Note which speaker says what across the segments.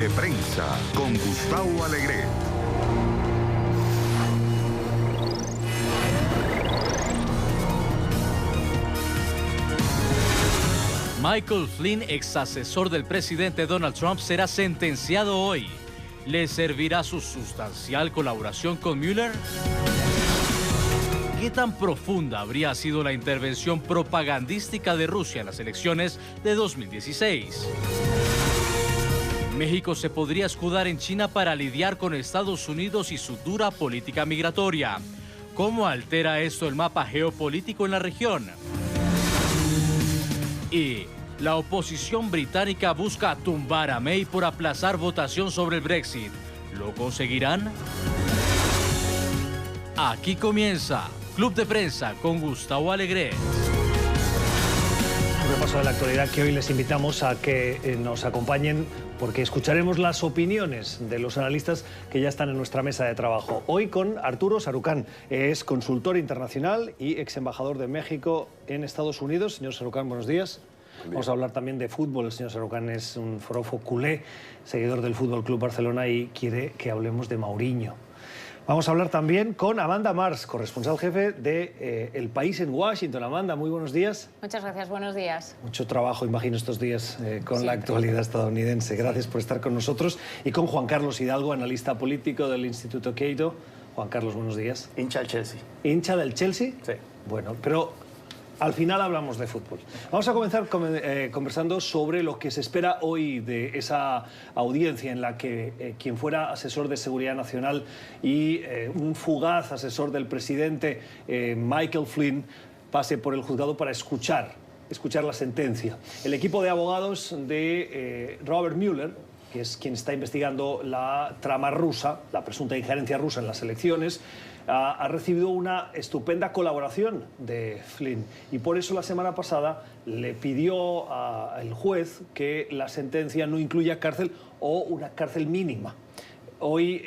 Speaker 1: De prensa con Gustavo Alegret.
Speaker 2: Michael Flynn, ex asesor del presidente Donald Trump, será sentenciado hoy. ¿Le servirá su sustancial colaboración con Mueller? ¿Qué tan profunda habría sido la intervención propagandística de Rusia en las elecciones de 2016? México se podría escudar en China para lidiar con Estados Unidos y su dura política migratoria. ¿Cómo altera esto el mapa geopolítico en la región? Y la oposición británica busca tumbar a May por aplazar votación sobre el Brexit. ¿Lo conseguirán? Aquí comienza Club de Prensa con Gustavo Alegret.
Speaker 3: Un repaso de la actualidad que hoy les invitamos a que nos acompañen porque escucharemos las opiniones de los analistas que ya están en nuestra mesa de trabajo. Hoy con Arturo Sarucán, es consultor internacional y ex embajador de México en Estados Unidos. Señor Sarucán, buenos días. Vamos a hablar también de fútbol. El señor Sarucán es un forofo culé, seguidor del Fútbol Club Barcelona y quiere que hablemos de Mourinho. Vamos a hablar también con Amanda Mars, corresponsal jefe de El País en Washington. Amanda, muy buenos días.
Speaker 4: Muchas gracias, buenos días.
Speaker 3: Mucho trabajo, imagino, estos días con la actualidad estadounidense. Gracias por estar con nosotros. Y con Juan Carlos Hidalgo, analista político del Instituto Cato. Juan Carlos, buenos días.
Speaker 5: Hincha del Chelsea.
Speaker 3: ¿Hincha del Chelsea?
Speaker 5: Sí.
Speaker 3: Bueno, pero al final hablamos de fútbol. Vamos a comenzar conversando sobre lo que se espera hoy de esa audiencia en la que quien fuera asesor de Seguridad Nacional y un fugaz asesor del presidente, Michael Flynn, pase por el juzgado para escuchar la sentencia. El equipo de abogados de Robert Mueller, que es quien está investigando la trama rusa, la presunta injerencia rusa en las elecciones, ha recibido una estupenda colaboración de Flynn y por eso la semana pasada le pidió al juez que la sentencia no incluya cárcel o una cárcel mínima. Hoy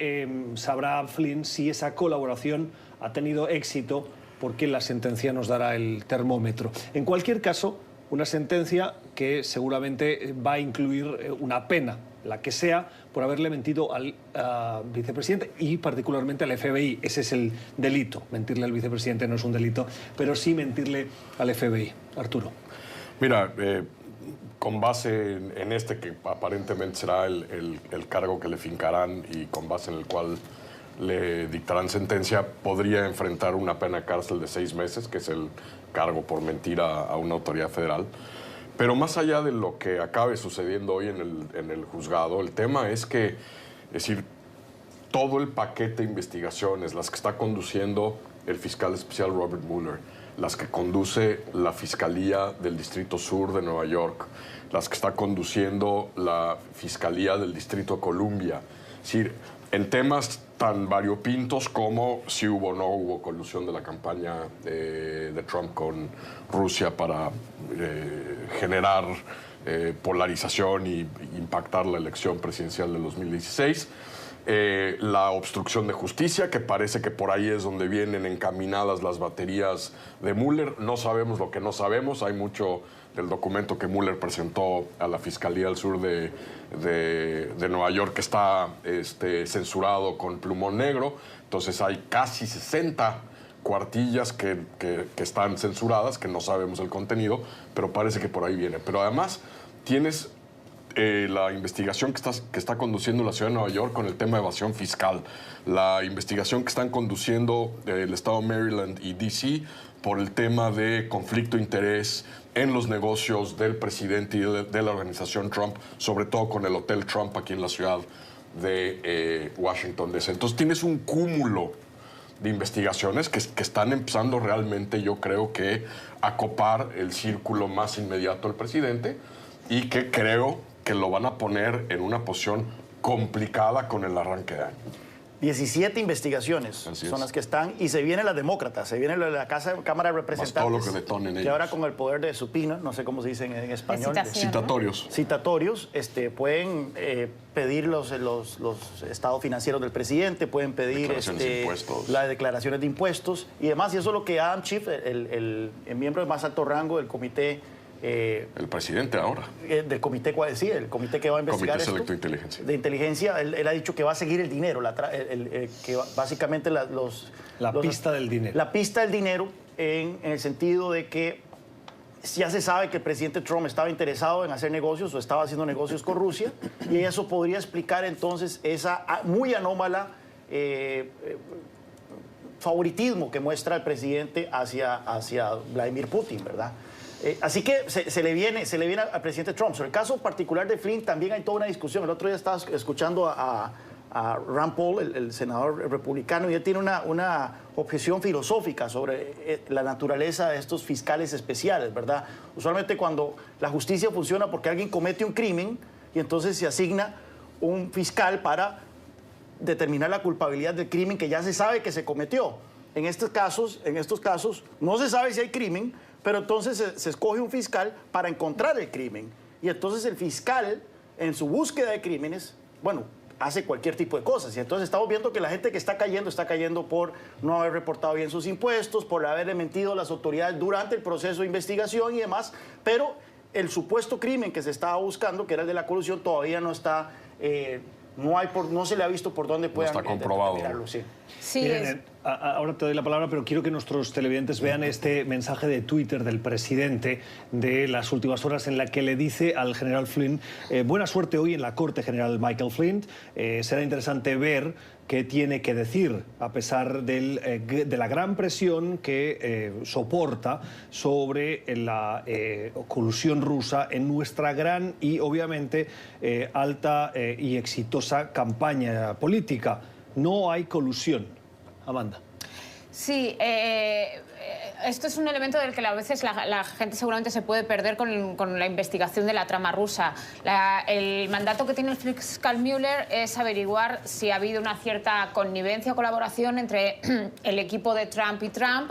Speaker 3: sabrá Flynn si esa colaboración ha tenido éxito, porque la sentencia nos dará el termómetro. En cualquier caso, una sentencia que seguramente va a incluir una pena, la que sea, por haberle mentido al vicepresidente y particularmente al FBI. Ese es el delito. Mentirle al vicepresidente no es un delito, pero sí mentirle al FBI. Arturo.
Speaker 6: Mira, con base en este que aparentemente será el cargo que le fincarán y con base en el cual le dictarán sentencia, podría enfrentar una pena de cárcel de 6 meses, que es el cargo por mentir a una autoridad federal. Pero más allá de lo que acabe sucediendo hoy en el juzgado, el tema es que, es decir, todo el paquete de investigaciones, las que está conduciendo el fiscal especial Robert Mueller, las que conduce la Fiscalía del Distrito Sur de Nueva York, las que está conduciendo la Fiscalía del Distrito de Columbia, es decir, en temas tan variopintos como si hubo o no hubo colusión de la campaña de Trump con Rusia para generar polarización y impactar la elección presidencial de 2016. La obstrucción de justicia, que parece que por ahí es donde vienen encaminadas las baterías de Mueller. No sabemos lo que no sabemos. Hay mucho del documento que Mueller presentó a la Fiscalía del Sur de Nueva York que está censurado con plumón negro. Entonces hay casi 60 cuartillas que están censuradas, que no sabemos el contenido, pero parece que por ahí viene. Pero además tienes la investigación que está conduciendo la ciudad de Nueva York con el tema de evasión fiscal, la investigación que están conduciendo el estado de Maryland y D.C. por el tema de conflicto de interés en los negocios del presidente y de la organización Trump, sobre todo con el Hotel Trump aquí en la ciudad de Washington, D.C. Entonces tienes un cúmulo de investigaciones que están empezando realmente, yo creo que, a copar el círculo más inmediato del presidente y que creo que lo van a poner en una posición complicada con el arranque de año.
Speaker 5: 17 investigaciones son las que están, y se vienen las demócratas, se viene la Cámara de Representantes,
Speaker 6: todo lo que detonen ellos.
Speaker 5: Que ahora con el poder de supina, no sé cómo se dice en español,
Speaker 6: citatorios.
Speaker 5: Citatorios, pueden pedir los estados financieros del presidente, pueden pedir las declaraciones de impuestos y demás, y eso es lo que Adam Schiff, el miembro de más alto rango del comité
Speaker 6: el presidente ahora.
Speaker 5: Del comité, sí, el comité que va a investigar
Speaker 6: Comité
Speaker 5: esto,
Speaker 6: Selecto de Inteligencia.
Speaker 5: De inteligencia, él ha dicho que va a seguir el dinero, que básicamente
Speaker 3: la pista del dinero.
Speaker 5: La pista del dinero en el sentido de que ya se sabe que el presidente Trump estaba interesado en hacer negocios o estaba haciendo negocios con Rusia, y eso podría explicar entonces esa muy anómala favoritismo que muestra el presidente hacia Vladimir Putin, ¿verdad? Así que se le viene al presidente Trump. Sobre el caso particular de Flynn también hay toda una discusión. El otro día estaba escuchando a Rand Paul, el senador republicano, y él tiene una objeción filosófica sobre la naturaleza de estos fiscales especiales, ¿verdad? Usualmente cuando la justicia funciona porque alguien comete un crimen y entonces se asigna un fiscal para determinar la culpabilidad del crimen que ya se sabe que se cometió. En estos casos no se sabe si hay crimen, pero entonces se escoge un fiscal para encontrar el crimen. Y entonces el fiscal, en su búsqueda de crímenes, bueno, hace cualquier tipo de cosas. Y entonces estamos viendo que la gente que está cayendo por no haber reportado bien sus impuestos, por haberle mentido a las autoridades durante el proceso de investigación y demás, pero el supuesto crimen que se estaba buscando, que era el de la corrupción, todavía no está... no se le ha visto por dónde puedan...
Speaker 6: No está comprobado.
Speaker 5: Sí.
Speaker 3: Sí, miren, ahora te doy la palabra, pero quiero que nuestros televidentes vean este mensaje de Twitter del presidente de las últimas horas en la que le dice al general Flynn, buena suerte hoy en la Corte, general Michael Flynn. Será interesante ver qué tiene que decir, a pesar de la gran presión que soporta sobre la colusión rusa en nuestra gran y obviamente alta y exitosa campaña política. No hay colusión. Amanda.
Speaker 4: Sí, esto es un elemento del que a veces la gente seguramente se puede perder con la investigación de la trama rusa. El mandato que tiene el fiscal Mueller es averiguar si ha habido una cierta connivencia o colaboración entre el equipo de Trump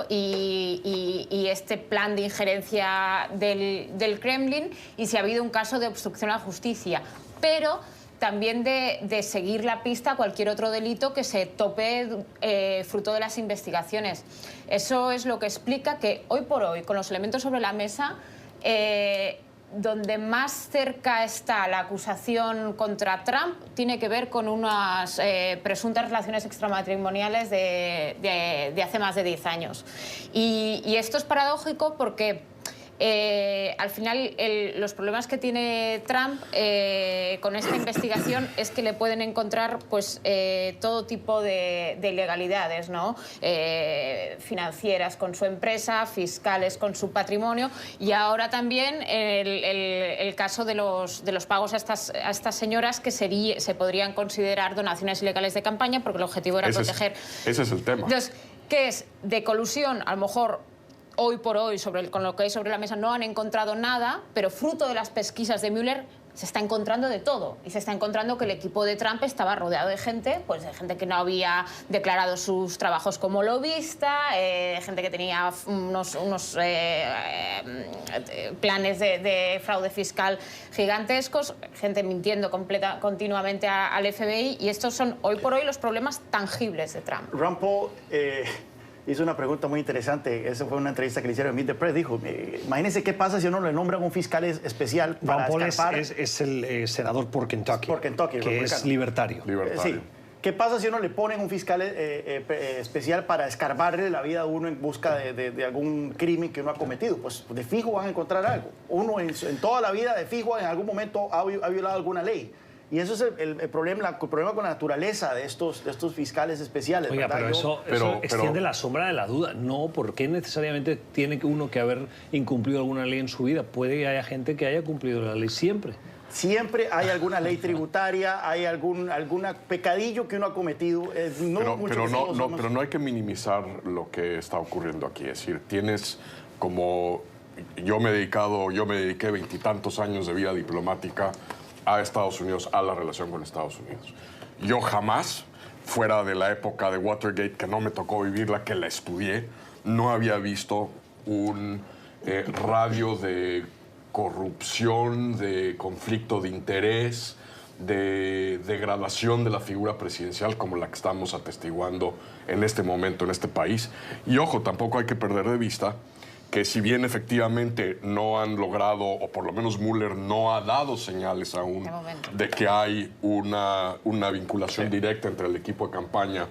Speaker 4: y este plan de injerencia del Kremlin, y si ha habido un caso de obstrucción a la justicia. Pero también de seguir la pista a cualquier otro delito que se tope fruto de las investigaciones. Eso es lo que explica que hoy por hoy, con los elementos sobre la mesa, donde más cerca está la acusación contra Trump tiene que ver con unas presuntas relaciones extramatrimoniales de hace más de 10 años. Y esto es paradójico porque al final los problemas que tiene Trump con esta investigación es que le pueden encontrar pues todo tipo de ilegalidades, ¿no? Financieras con su empresa, fiscales con su patrimonio, y ahora también el caso de los pagos a estas señoras que se podrían considerar donaciones ilegales de campaña, porque el objetivo era proteger.
Speaker 6: Ese es el tema.
Speaker 4: Entonces, ¿qué es? De colusión, a lo mejor hoy por hoy, con lo que hay sobre la mesa, no han encontrado nada, pero fruto de las pesquisas de Mueller se está encontrando de todo. Y se está encontrando que el equipo de Trump estaba rodeado de gente, pues de gente que no había declarado sus trabajos como lobista, gente que tenía unos planes de fraude fiscal gigantescos, gente mintiendo continuamente al FBI, y estos son hoy por hoy los problemas tangibles de Trump.
Speaker 5: Rand Paul hizo una pregunta muy interesante. Esa fue una entrevista que le hicieron en Meet the Press. Dijo, imagínense qué pasa si uno le nombran un fiscal especial para escapar.
Speaker 3: Es el senador por Kentucky, que es libertario.
Speaker 5: Sí. ¿Qué pasa si uno le ponen un fiscal especial para escarbarle la vida a uno en busca de algún crimen que uno ha cometido? Pues de fijo van a encontrar algo. Uno en toda la vida de fijo en algún momento ha violado alguna ley. Y eso es el problema con la naturaleza de estos fiscales especiales.
Speaker 3: Oiga,
Speaker 5: ¿verdad?
Speaker 3: Pero eso extiende la sombra de la duda. No, ¿por qué necesariamente tiene uno que haber incumplido alguna ley en su vida? Puede que haya gente que haya cumplido la ley siempre.
Speaker 5: Siempre hay alguna ley tributaria, hay algún pecadillo que uno ha cometido.
Speaker 6: Pero no hay que minimizar lo que está ocurriendo aquí. Es decir, tienes como... Yo me dediqué 20 y tantos años de vida diplomática a Estados Unidos, a la relación con Estados Unidos. Yo jamás, fuera de la época de Watergate, que no me tocó vivirla, que la estudié, no había visto un radio de corrupción, de conflicto de interés, de degradación de la figura presidencial como la que estamos atestiguando en este momento en este país. Y ojo, tampoco hay que perder de vista que si bien efectivamente no han logrado, o por lo menos Mueller no ha dado señales aún de que hay una vinculación directa entre el equipo de campaña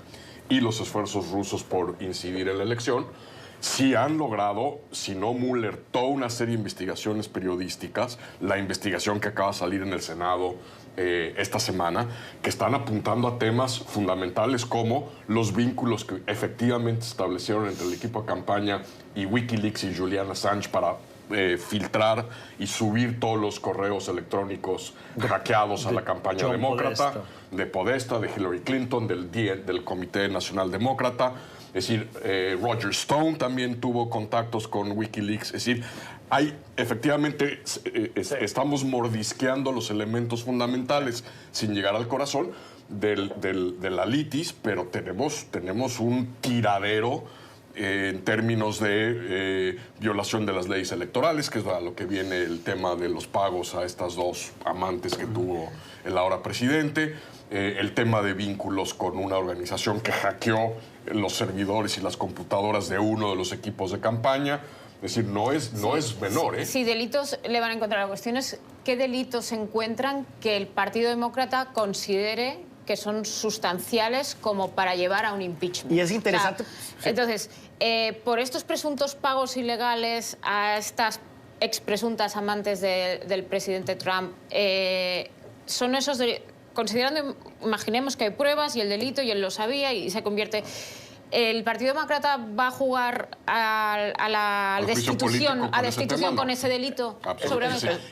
Speaker 6: y los esfuerzos rusos por incidir en la elección, sí han logrado, si no Mueller, toda una serie de investigaciones periodísticas, la investigación que acaba de salir en el Senado esta semana, que están apuntando a temas fundamentales como los vínculos que efectivamente se establecieron entre el equipo de campaña y Wikileaks y Julian Assange para filtrar y subir todos los correos electrónicos hackeados a la campaña demócrata, de Podesta, de Hillary Clinton, del Comité Nacional Demócrata. Es decir, Roger Stone también tuvo contactos con Wikileaks. Es decir, efectivamente estamos mordisqueando los elementos fundamentales sin llegar al corazón de la litis, pero tenemos un tiradero en términos de violación de las leyes electorales, que es a lo que viene el tema de los pagos a estas dos amantes que tuvo el ahora presidente, el tema de vínculos con una organización que hackeó los servidores y las computadoras de uno de los equipos de campaña. Es decir, no es menor, ¿eh?
Speaker 4: Sí, delitos le van a encontrar. La cuestión es qué delitos encuentran que el Partido Demócrata considere que son sustanciales como para llevar a un impeachment.
Speaker 5: Y es interesante.
Speaker 4: O sea, entonces, por estos presuntos pagos ilegales a estas expresuntas amantes del presidente Trump, son esos considerando, imaginemos que hay pruebas y el delito y él lo sabía y se convierte. ¿El Partido Demócrata va a jugar a la destitución, con ese delito?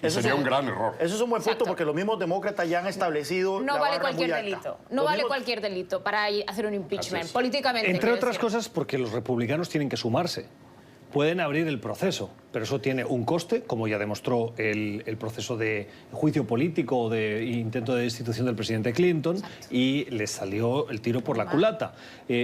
Speaker 6: Ese sería un gran error.
Speaker 5: Eso es un buen punto, porque los mismos demócratas ya han establecido.
Speaker 4: No vale cualquier delito. No vale cualquier delito para hacer un impeachment, políticamente.
Speaker 3: Entre otras cosas, porque los republicanos tienen que sumarse. Pueden abrir el proceso, pero eso tiene un coste, como ya demostró el proceso de juicio político o de intento de destitución del presidente Clinton. Exacto. Y les salió el tiro por la culata.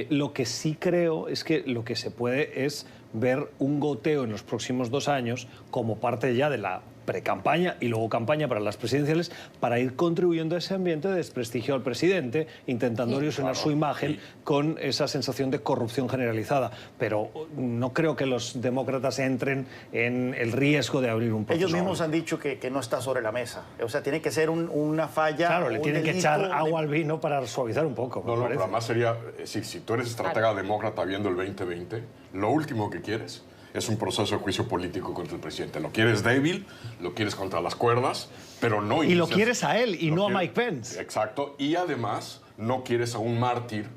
Speaker 3: Lo que sí creo es que lo que se puede es ver un goteo en los próximos 2 años como parte ya de la precampaña y luego campaña para las presidenciales, para ir contribuyendo a ese ambiente de desprestigio al presidente, intentando erosionar su imagen con esa sensación de corrupción generalizada. Pero no creo que los demócratas entren en el riesgo de abrir un proceso.
Speaker 5: Ellos mismos han dicho que no está sobre la mesa. O sea, tiene que ser una falla.
Speaker 3: Claro, le tienen que echar agua al vino para suavizar un poco.
Speaker 6: No, pero además sería, si tú eres estratega demócrata viendo el 2020, lo último que quieres es un proceso de juicio político contra el presidente. Lo quieres débil, lo quieres contra las cuerdas, pero no...
Speaker 3: Y lo quieres a él y no a Mike Pence.
Speaker 6: Exacto. Y además no quieres a un mártir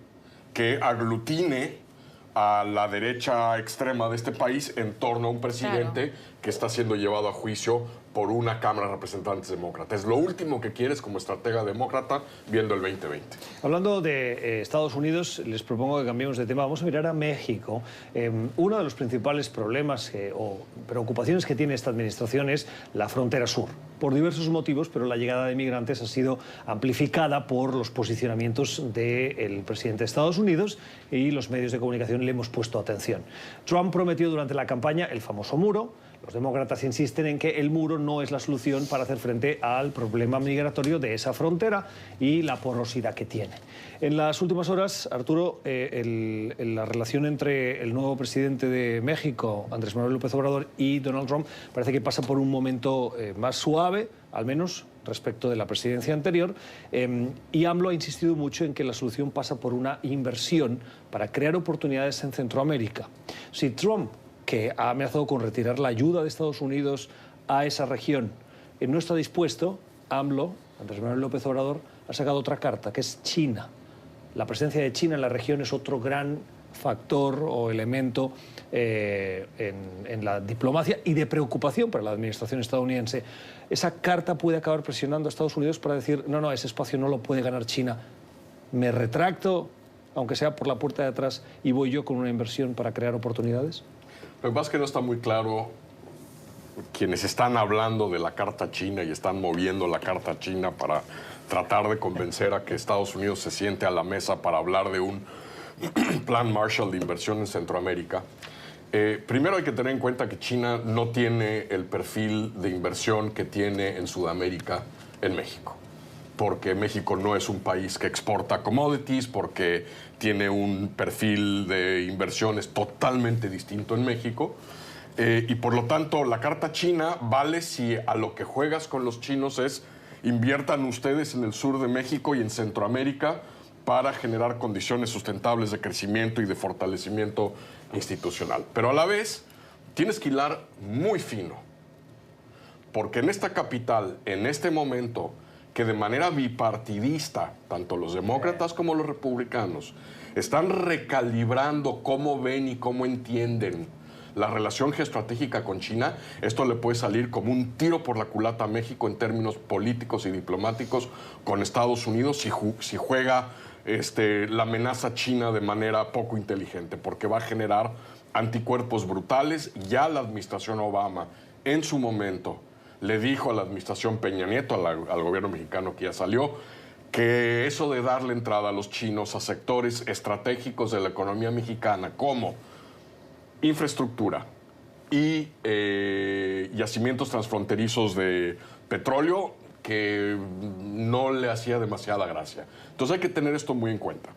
Speaker 6: que aglutine a la derecha extrema de este país en torno a un presidente que está siendo llevado a juicio por una Cámara de Representantes demócrata. Es lo último que quieres como estratega demócrata viendo el 2020.
Speaker 3: Hablando de Estados Unidos, les propongo que cambiemos de tema. Vamos a mirar a México. Uno de los principales problemas o preocupaciones que tiene esta administración es la frontera sur. Por diversos motivos, pero la llegada de migrantes ha sido amplificada por los posicionamientos del presidente de Estados Unidos, y los medios de comunicación le hemos puesto atención. Trump prometió durante la campaña el famoso muro. Los demócratas insisten en que el muro no es la solución para hacer frente al problema migratorio de esa frontera y la porosidad que tiene. En las últimas horas, Arturo, la relación entre el nuevo presidente de México, Andrés Manuel López Obrador, y Donald Trump parece que pasa por un momento más suave, al menos respecto de la presidencia anterior, y AMLO ha insistido mucho en que la solución pasa por una inversión para crear oportunidades en Centroamérica. Si Trump, que ha amenazado con retirar la ayuda de Estados Unidos a esa región, no está dispuesto, AMLO, Andrés Manuel López Obrador, ha sacado otra carta, que es China. La presencia de China en la región es otro gran factor o elemento en la diplomacia y de preocupación para la administración estadounidense. Esa carta puede acabar presionando a Estados Unidos para decir, no, ese espacio no lo puede ganar China. Me retracto, aunque sea por la puerta de atrás, y voy yo con una inversión para crear oportunidades.
Speaker 6: Lo que pasa es que no está muy claro quienes están hablando de la carta china y están moviendo la carta china para tratar de convencer a que Estados Unidos se siente a la mesa para hablar de un plan Marshall de inversión en Centroamérica. Primero hay que tener en cuenta que China no tiene el perfil de inversión que tiene en Sudamérica en México, porque México no es un país que exporta commodities, porque tiene un perfil de inversiones totalmente distinto en México. Y por lo tanto, la carta china vale si a lo que juegas con los chinos es inviertan ustedes en el sur de México y en Centroamérica para generar condiciones sustentables de crecimiento y de fortalecimiento institucional. Pero a la vez, tienes que hilar muy fino, porque en esta capital, en este momento, que de manera bipartidista, tanto los demócratas como los republicanos, están recalibrando cómo ven y cómo entienden la relación geoestratégica con China, esto le puede salir como un tiro por la culata a México en términos políticos y diplomáticos con Estados Unidos si juega la amenaza china de manera poco inteligente, porque va a generar anticuerpos brutales. Ya la administración Obama, en su momento, le dijo a la administración Peña Nieto, al gobierno mexicano que ya salió, que eso de darle entrada a los chinos a sectores estratégicos de la economía mexicana, como infraestructura y yacimientos transfronterizos de petróleo, que no le hacía demasiada gracia. Entonces hay que tener esto muy en cuenta.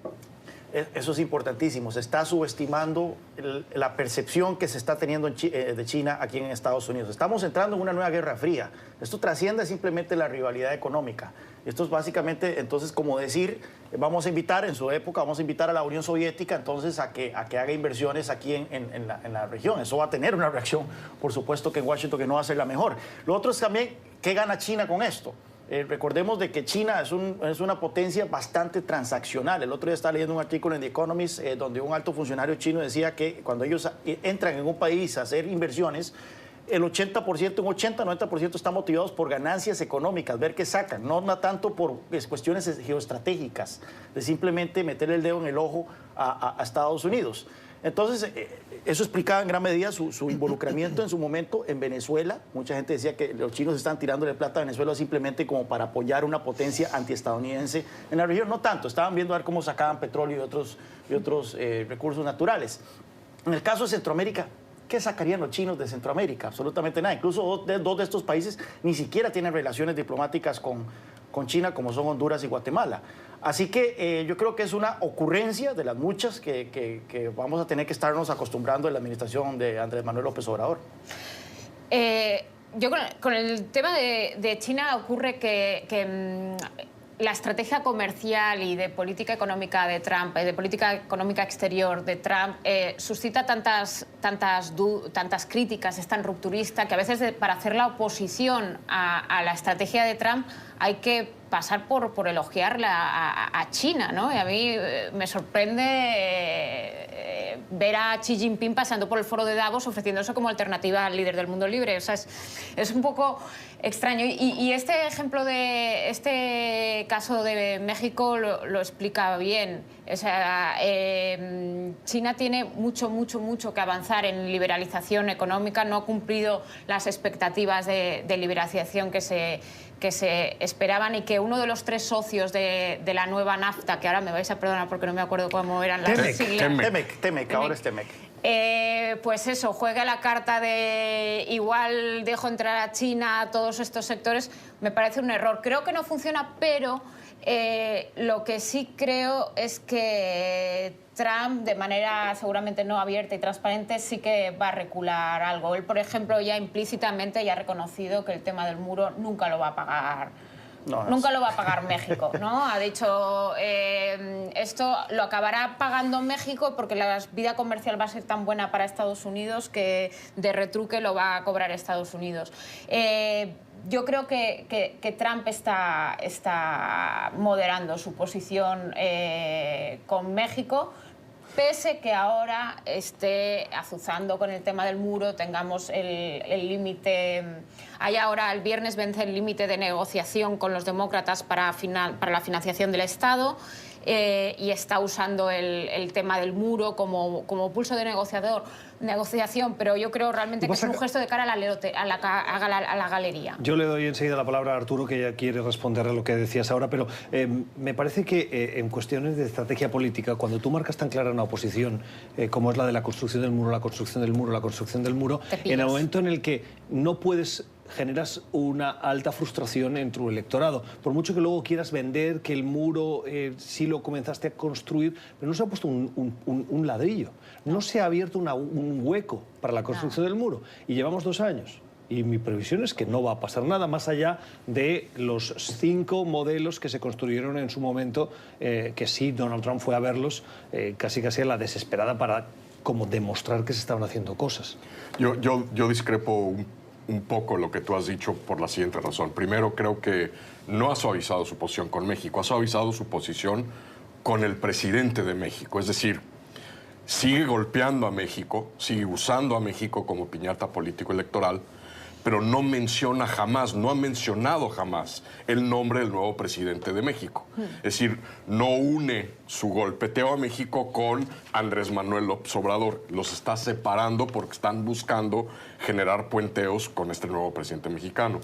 Speaker 5: Eso es importantísimo. Se está subestimando la percepción que se está teniendo de China aquí en Estados Unidos. Estamos entrando en una nueva guerra fría. Esto trasciende simplemente la rivalidad económica. Esto es básicamente, entonces, como decir, vamos a invitar, en su época, vamos a invitar a la Unión Soviética, entonces, a que haga inversiones aquí en la región. Eso va a tener una reacción, por supuesto, que en Washington que no va a ser la mejor. Lo otro es también, ¿qué gana China con esto? Recordemos de que China es una potencia bastante transaccional. El otro día estaba leyendo un artículo en The Economist donde un alto funcionario chino decía que cuando ellos entran en un país a hacer inversiones, el 80%, un 80-90% están motivados por ganancias económicas, ver qué sacan, no tanto por cuestiones geoestratégicas, de simplemente meter el dedo en el ojo a Estados Unidos. Entonces, eso explicaba en gran medida su involucramiento en su momento en Venezuela. Mucha gente decía que los chinos están tirándole plata a Venezuela simplemente como para apoyar una potencia antiestadounidense en la región. No tanto, estaban viendo a ver cómo sacaban petróleo y otros recursos naturales. En el caso de Centroamérica, ¿qué sacarían los chinos de Centroamérica? Absolutamente nada. Incluso dos de estos países ni siquiera tienen relaciones diplomáticas con China, como son Honduras y Guatemala. Así que yo creo que es una ocurrencia de las muchas que vamos a tener que estarnos acostumbrando en la administración de Andrés Manuel López Obrador.
Speaker 4: Yo con el tema de China ocurre que la estrategia comercial y de política económica de Trump, de política económica exterior de Trump, suscita tantas críticas, es tan rupturista, que a veces para hacer la oposición a la estrategia de Trump hay que pasar por elogiarla a China, ¿no? Y a mí me sorprende ver a Xi Jinping pasando por el foro de Davos ofreciéndose como alternativa al líder del mundo libre. O sea, es un poco extraño. Y este ejemplo este caso de México lo explica bien. O sea, China tiene mucho que avanzar en liberalización económica, no ha cumplido las expectativas de liberalización que se esperaban, y que uno de los 3 socios de la nueva NAFTA, que ahora me vais a perdonar porque no me acuerdo cómo eran las siglas.
Speaker 5: Temec, ahora es Temec.
Speaker 4: Pues eso, juega la carta de igual dejo entrar a China a todos estos sectores, me parece un error. Creo que no funciona, pero lo que sí creo es que Trump, de manera seguramente no abierta y transparente, sí que va a recular algo. Él, por ejemplo, ya implícitamente ya ha reconocido que el tema del muro nunca lo va a pagar. Nunca lo va a pagar México, ¿no? Ha dicho, esto lo acabará pagando México porque la vida comercial va a ser tan buena para Estados Unidos que de retruque lo va a cobrar Estados Unidos. Yo creo que Trump está moderando su posición con México, pese que ahora esté azuzando con el tema del muro, tengamos el límite. Hay ahora, el viernes vence el límite de negociación con los demócratas para la financiación del Estado, y está usando el tema del muro como pulso de negociación, pero yo creo realmente que es un gesto de cara a la galería.
Speaker 3: Yo le doy enseguida la palabra a Arturo, que ya quiere responder a lo que decías ahora, pero me parece que en cuestiones de estrategia política, cuando tú marcas tan clara una oposición como es la de la construcción del muro, la construcción del muro, la construcción del muro, en el momento en el que no puedes generas una alta frustración en tu electorado. Por mucho que luego quieras vender que el muro sí lo comenzaste a construir, pero no se ha puesto un ladrillo, no se ha abierto un hueco para la construcción del muro. Y llevamos 2 años. Y mi previsión es que no va a pasar nada más allá de los 5 modelos que se construyeron en su momento, que sí, Donald Trump fue a verlos casi a la desesperada para como demostrar que se estaban haciendo cosas.
Speaker 6: Yo discrepo un poco lo que tú has dicho por la siguiente razón. Primero, creo que no ha suavizado su posición con México, ha suavizado su posición con el presidente de México. Es decir, sigue golpeando a México, sigue usando a México como piñata político-electoral, pero no menciona jamás, no ha mencionado jamás el nombre del nuevo presidente de México. Es decir, no une su golpeteo a México con Andrés Manuel López Obrador. Los está separando porque están buscando generar puenteos con este nuevo presidente mexicano.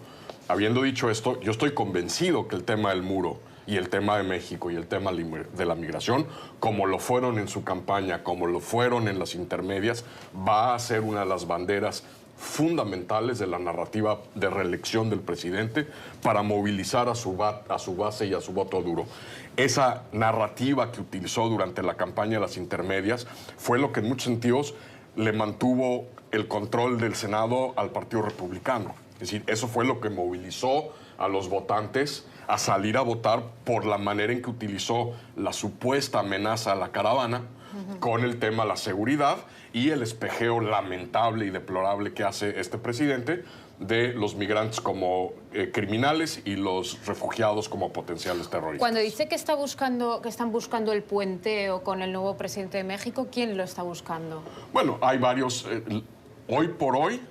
Speaker 6: Habiendo dicho esto, yo estoy convencido que el tema del muro y el tema de México y el tema de la migración, como lo fueron en su campaña, como lo fueron en las intermedias, va a ser una de las banderas fundamentales de la narrativa de reelección del presidente para movilizar a su base y a su voto duro. Esa narrativa que utilizó durante la campaña de las intermedias fue lo que en muchos sentidos le mantuvo el control del Senado al Partido Republicano. Es decir, eso fue lo que movilizó a los votantes a salir a votar por la manera en que utilizó la supuesta amenaza a la caravana con el tema de la seguridad y el espejeo lamentable y deplorable que hace este presidente de los migrantes como criminales y los refugiados como potenciales terroristas.
Speaker 4: Cuando dice que están buscando el puenteo con el nuevo presidente de México, ¿quién lo está buscando?
Speaker 6: Bueno, hay varios. Hoy por hoy,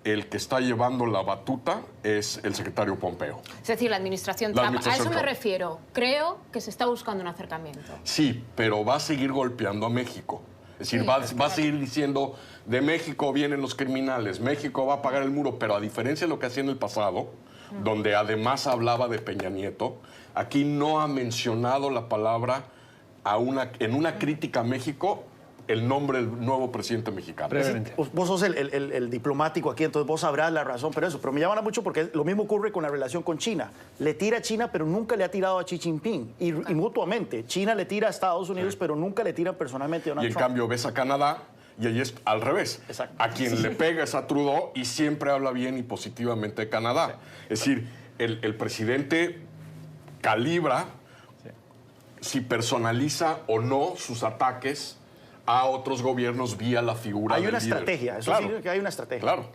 Speaker 6: el que está llevando la batuta es el secretario Pompeo.
Speaker 4: Es decir, la administración Trump. A eso me refiero. Creo que se está buscando un acercamiento.
Speaker 6: Sí, pero va a seguir golpeando a México. Es decir, va a seguir diciendo, de México vienen los criminales, México va a pagar el muro, pero a diferencia de lo que hacía en el pasado, donde además hablaba de Peña Nieto, aquí no ha mencionado la palabra en una crítica a México, el nombre del nuevo presidente mexicano.
Speaker 5: Vos sos el diplomático aquí, entonces vos sabrás la razón, pero me llama mucho porque lo mismo ocurre con la relación con China. Le tira a China, pero nunca le ha tirado a Xi Jinping. Y mutuamente. China le tira a Estados Unidos, pero nunca le tira personalmente a Donald Trump.
Speaker 6: Y en cambio ves a Canadá y ahí es al revés.
Speaker 5: Exacto.
Speaker 6: A quien le pega es a Trudeau y siempre habla bien y positivamente de Canadá. Es decir, el presidente calibra si personaliza o no sus ataques a otros gobiernos vía la figura del líder.
Speaker 5: Hay una estrategia, eso
Speaker 6: claro.
Speaker 5: significa que hay una estrategia.
Speaker 6: Claro.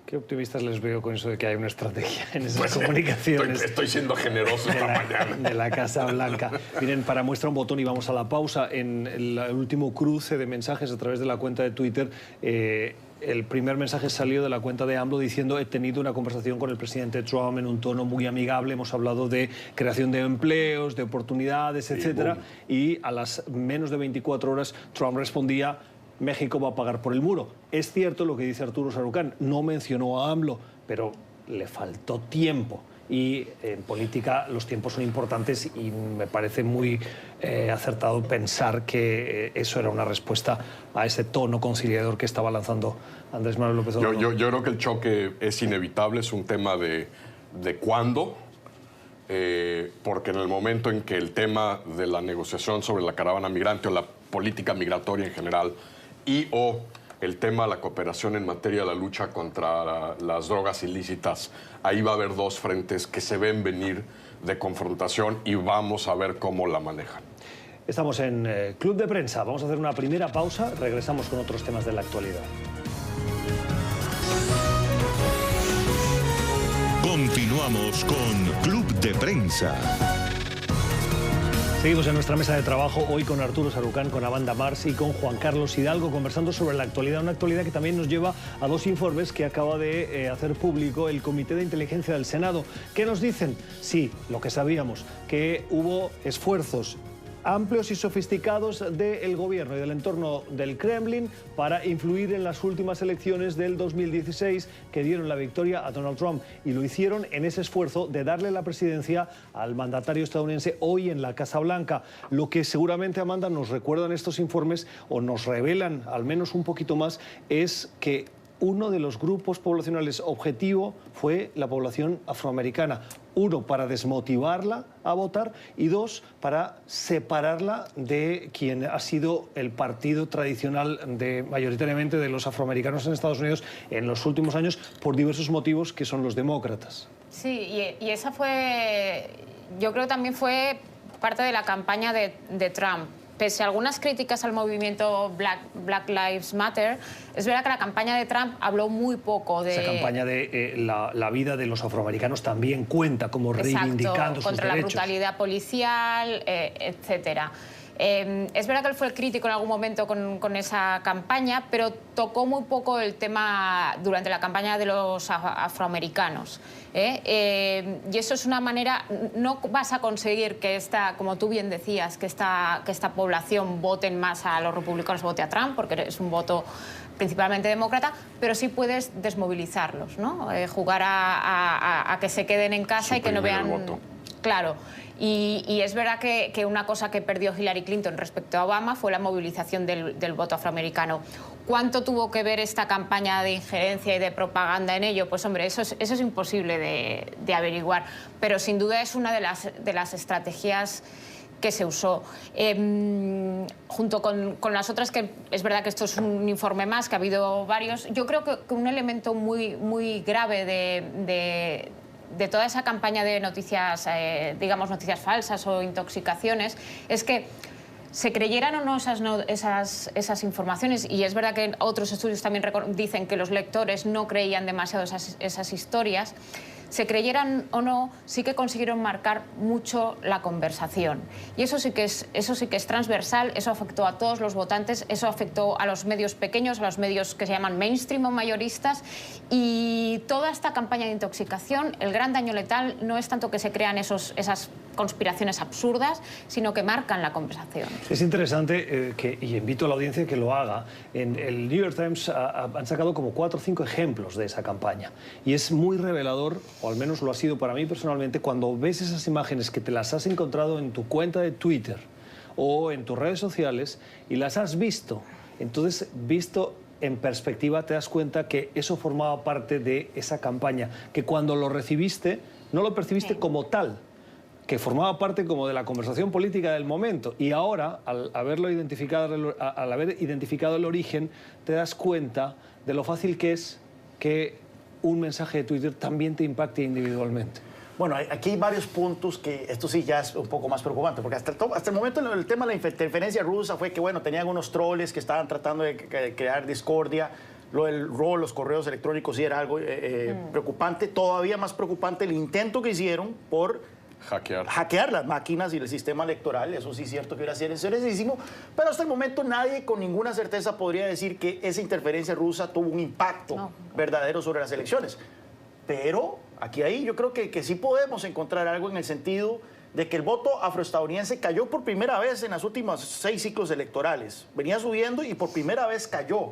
Speaker 3: Qué optimistas les veo con eso de que hay una estrategia en esas comunicaciones.
Speaker 6: Estoy siendo generoso esta mañana.
Speaker 3: De la Casa Blanca. Miren, para muestra un botón y vamos a la pausa. En el último cruce de mensajes a través de la cuenta de Twitter, el primer mensaje salió de la cuenta de AMLO diciendo: he tenido una conversación con el presidente Trump en un tono muy amigable, hemos hablado de creación de empleos, de oportunidades, etcétera. Y a las menos de 24 horas Trump respondía: México va a pagar por el muro. Es cierto lo que dice Arturo Sarucán, no mencionó a AMLO, pero le faltó tiempo. Y en política los tiempos son importantes y me parece muy acertado pensar que eso era una respuesta a ese tono conciliador que estaba lanzando Andrés Manuel López Obrador.
Speaker 6: Yo creo que el choque es inevitable, es un tema de cuándo, porque en el momento en que el tema de la negociación sobre la caravana migrante o la política migratoria en general o el tema de la cooperación en materia de la lucha contra las drogas ilícitas, ahí va a haber dos frentes que se ven venir de confrontación y vamos a ver cómo la manejan.
Speaker 3: Estamos en Club de Prensa. Vamos a hacer una primera pausa. Regresamos con otros temas de la actualidad.
Speaker 1: Continuamos con Club de Prensa.
Speaker 3: Seguimos en nuestra mesa de trabajo hoy con Arturo Sarucán, con Amanda Mars y con Juan Carlos Hidalgo, conversando sobre la actualidad, una actualidad que también nos lleva a dos informes que acaba de hacer público el Comité de Inteligencia del Senado. ¿Qué nos dicen? Sí, lo que sabíamos, que hubo esfuerzos amplios y sofisticados del gobierno y del entorno del Kremlin para influir en las últimas elecciones del 2016 que dieron la victoria a Donald Trump, y lo hicieron en ese esfuerzo de darle la presidencia al mandatario estadounidense hoy en la Casa Blanca. Lo que seguramente, Amanda, nos recuerdan estos informes o nos revelan al menos un poquito más es que uno de los grupos poblacionales objetivo fue la población afroamericana. Uno, para desmotivarla a votar, y dos, para separarla de quien ha sido el partido tradicional mayoritariamente de los afroamericanos en Estados Unidos en los últimos años, por diversos motivos, que son los demócratas.
Speaker 4: Sí, y esa fue, yo creo que también fue parte de la campaña de Trump. Pese a algunas críticas al movimiento Black Lives Matter, es verdad que la campaña de Trump habló muy poco de...
Speaker 3: Esa campaña de la vida de los afroamericanos también cuenta como reivindicando sus derechos.
Speaker 4: Contra la brutalidad policial, etcétera. Es verdad que él fue crítico en algún momento con esa campaña, pero tocó muy poco el tema durante la campaña de los afroamericanos. Y eso es una manera, no vas a conseguir que esta, como tú bien decías, que esta población voten más a los republicanos, vote a Trump, porque es un voto principalmente demócrata, pero sí puedes desmovilizarlos, ¿no? Jugar a que se queden en casa y que no vean...
Speaker 6: El voto.
Speaker 4: Claro. Y es verdad que una cosa que perdió Hillary Clinton respecto a Obama fue la movilización del voto afroamericano. ¿Cuánto tuvo que ver esta campaña de injerencia y de propaganda en ello? Pues hombre, eso es imposible de averiguar, pero sin duda es una de las estrategias que se usó. Junto con las otras, que es verdad que esto es un informe más, que ha habido varios, yo creo que un elemento muy grave de toda esa campaña de noticias, digamos, noticias falsas o intoxicaciones, es que se creyeran o no esas informaciones, y es verdad que otros estudios también dicen que los lectores no creían demasiado esas historias, se creyeran o no, sí que consiguieron marcar mucho la conversación. Y eso sí que es transversal, eso afectó a todos los votantes, eso afectó a los medios pequeños, a los medios que se llaman mainstream o mayoristas, y toda esta campaña de intoxicación, el gran daño letal no es tanto que se crean esas conspiraciones absurdas, sino que marcan la conversación. Es
Speaker 3: interesante, y invito a la audiencia que lo haga, en el New York Times han sacado como 4 o 5 ejemplos de esa campaña, y es muy revelador, o al menos lo ha sido para mí personalmente, cuando ves esas imágenes que te las has encontrado en tu cuenta de Twitter o en tus redes sociales y las has visto. Entonces, visto en perspectiva, te das cuenta que eso formaba parte de esa campaña, que cuando lo recibiste no lo percibiste como tal, que formaba parte como de la conversación política del momento, y ahora, al haber identificado el origen, te das cuenta de lo fácil que es que un mensaje de Twitter también te impacte individualmente.
Speaker 5: Bueno, aquí hay varios puntos que esto sí ya es un poco más preocupante, porque hasta el momento el tema de la interferencia rusa fue que, bueno, tenían unos troles que estaban tratando de crear discordia. Lo del robo de los correos electrónicos sí era algo preocupante. Todavía más preocupante el intento que hicieron por hackear las máquinas y el sistema electoral. Eso sí es cierto que hubiera sido seriosísimo, pero hasta el momento nadie con ninguna certeza podría decir que esa interferencia rusa tuvo un impacto verdadero sobre las elecciones. Pero ahí yo creo que sí podemos encontrar algo en el sentido de que el voto afroestadounidense cayó por primera vez en los últimos 6 ciclos electorales. Venía subiendo y por primera vez cayó.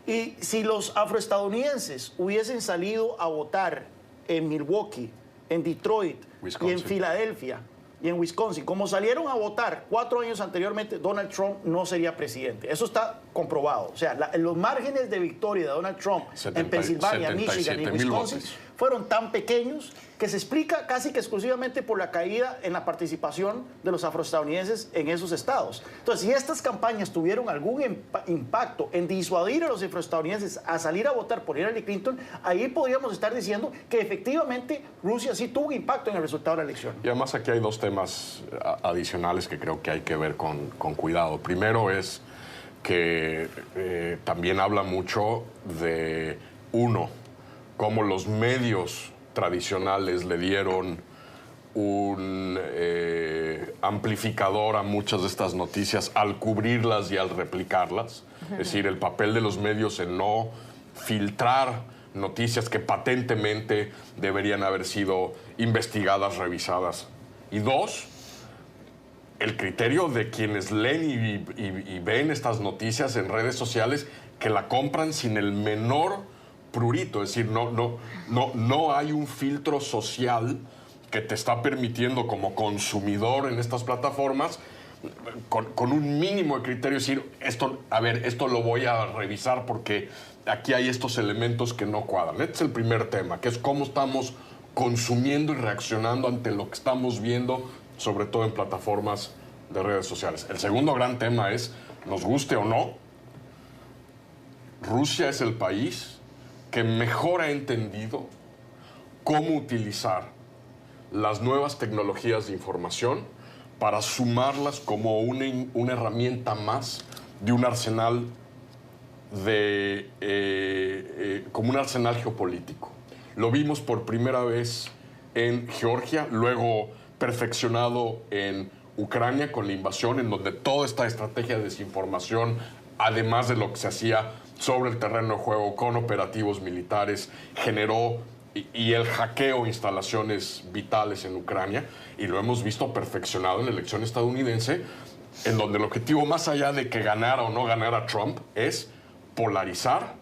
Speaker 5: Y si los afroestadounidenses hubiesen salido a votar en Milwaukee, en Detroit, Wisconsin, y en Filadelfia y en Wisconsin, como salieron a votar 4 años anteriormente, Donald Trump no sería presidente. Eso está comprobado. O sea, los márgenes de victoria de Donald Trump en Pensilvania, Michigan y Wisconsin fueron tan pequeños que se explica casi que exclusivamente por la caída en la participación de los afroestadounidenses en esos estados. Entonces, si estas campañas tuvieron algún impacto en disuadir a los afroestadounidenses a salir a votar por Hillary Clinton, ahí podríamos estar diciendo que efectivamente Rusia sí tuvo impacto en el resultado de la elección.
Speaker 6: Y además aquí hay 2 temas adicionales que creo que hay que ver con cuidado. Primero es que también habla mucho de, cómo los medios tradicionales le dieron un amplificador a muchas de estas noticias al cubrirlas y al replicarlas. Es decir, el papel de los medios en no filtrar noticias que patentemente deberían haber sido investigadas, revisadas. Y 2, el criterio de quienes leen y ven estas noticias en redes sociales, que la compran sin el menor prurito. Es decir, no hay un filtro social que te está permitiendo como consumidor en estas plataformas con un mínimo de criterio decir, esto lo voy a revisar porque aquí hay estos elementos que no cuadran. Este es el primer tema, que es cómo estamos consumiendo y reaccionando ante lo que estamos viendo, sobre todo en plataformas de redes sociales. El segundo gran tema es, nos guste o no, Rusia es el país que mejor ha entendido cómo utilizar las nuevas tecnologías de información para sumarlas como una herramienta más de un arsenal como un arsenal geopolítico. Lo vimos por primera vez en Georgia, luego perfeccionado en Ucrania con la invasión, en donde toda esta estrategia de desinformación, además de lo que se hacía sobre el terreno de juego con operativos militares, generó y el hackeo de instalaciones vitales en Ucrania, y lo hemos visto perfeccionado en la elección estadounidense, en donde el objetivo, más allá de que ganara o no ganara Trump, es polarizar,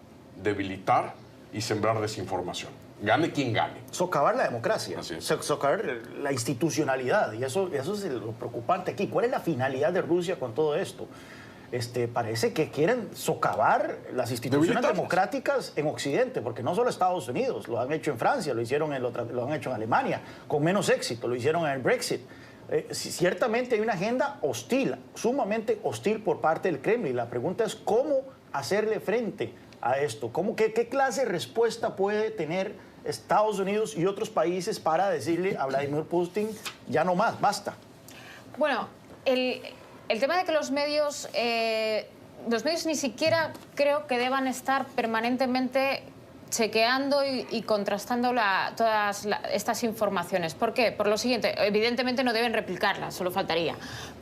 Speaker 6: debilitar y sembrar desinformación. Gane quien gane.
Speaker 5: Socavar la democracia,
Speaker 6: Así es.
Speaker 5: socavar la institucionalidad, y eso es lo preocupante aquí. ¿Cuál es la finalidad de Rusia con todo esto? Parece que quieren socavar las instituciones democráticas en Occidente, porque no solo Estados Unidos, lo han hecho en Francia, lo han hecho en Alemania, con menos éxito, lo hicieron en el Brexit. Ciertamente hay una agenda hostil, sumamente hostil por parte del Kremlin. La pregunta es cómo hacerle frente a esto, qué clase de respuesta puede tener Estados Unidos y otros países para decirle a Vladimir Putin, ya no más, basta.
Speaker 4: Bueno, el tema de que los medios ni siquiera creo que deban estar permanentemente chequeando y contrastando todas estas informaciones. ¿Por qué? Por lo siguiente, evidentemente no deben replicarlas, solo faltaría.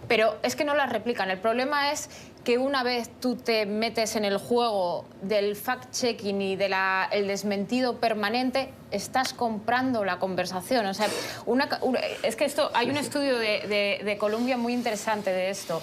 Speaker 4: Pero es que no las replican. El problema es que una vez tú te metes en el juego del fact-checking y el desmentido permanente, estás comprando la conversación. O sea, es que hay un estudio de Columbia muy interesante de esto.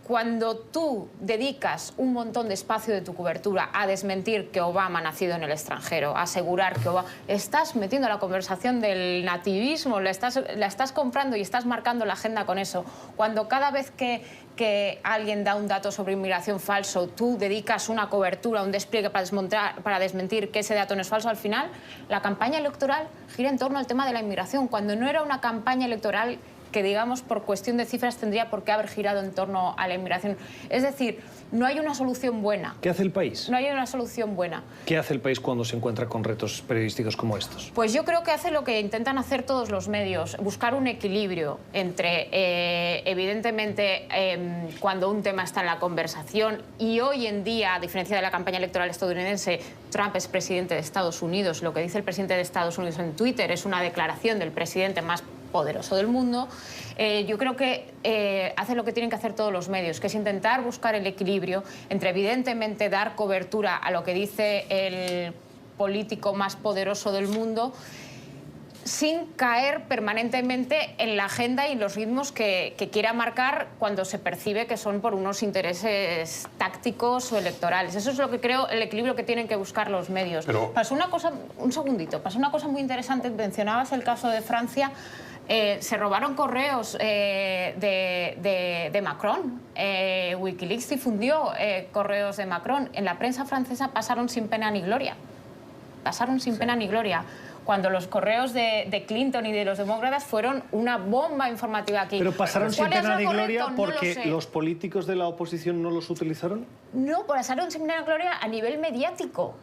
Speaker 4: Cuando tú dedicas un montón de espacio de tu cobertura a desmentir que Obama ha nacido en el extranjero, a asegurar que Obama... Estás metiendo la conversación del nativismo, la estás comprando y estás marcando la agenda con eso. Cuando cada vez que alguien da un dato sobre inmigración falso, tú dedicas una cobertura, un despliegue para desmentir que ese dato no es falso, al final la campaña electoral gira en torno al tema de la inmigración, cuando no era una campaña electoral que, digamos, por cuestión de cifras tendría por qué haber girado en torno a la inmigración. Es decir, no hay una solución buena.
Speaker 3: ¿Qué hace el país?
Speaker 4: No hay una solución buena.
Speaker 3: ¿Qué hace el país cuando se encuentra con retos periodísticos como estos?
Speaker 4: Pues yo creo que hace lo que intentan hacer todos los medios, buscar un equilibrio entre, evidentemente, cuando un tema está en la conversación, y hoy en día, a diferencia de la campaña electoral estadounidense, Trump es presidente de Estados Unidos. Lo que dice el presidente de Estados Unidos en Twitter es una declaración del presidente más poderoso del mundo. Yo creo que hace lo que tienen que hacer todos los medios, que es intentar buscar el equilibrio entre, evidentemente, dar cobertura a lo que dice el político más poderoso del mundo, sin caer permanentemente en la agenda y los ritmos que quiera marcar cuando se percibe que son por unos intereses tácticos o electorales. Eso es lo que creo, el equilibrio que tienen que buscar los medios.
Speaker 6: Pero...
Speaker 4: Pasó una cosa, un segundito, pasó una cosa muy interesante. Mencionabas el caso de Francia. Se robaron correos de Macron. Wikileaks difundió correos de Macron. En la prensa francesa pasaron sin pena ni gloria. Pasaron sin pena ni gloria. Cuando los correos de Clinton y de los demócratas fueron una bomba informativa aquí.
Speaker 3: ¿Pero pasaron sin pena ni gloria porque
Speaker 4: no
Speaker 3: los políticos de la oposición no los utilizaron?
Speaker 4: No, pasaron sin pena ni gloria a nivel mediático.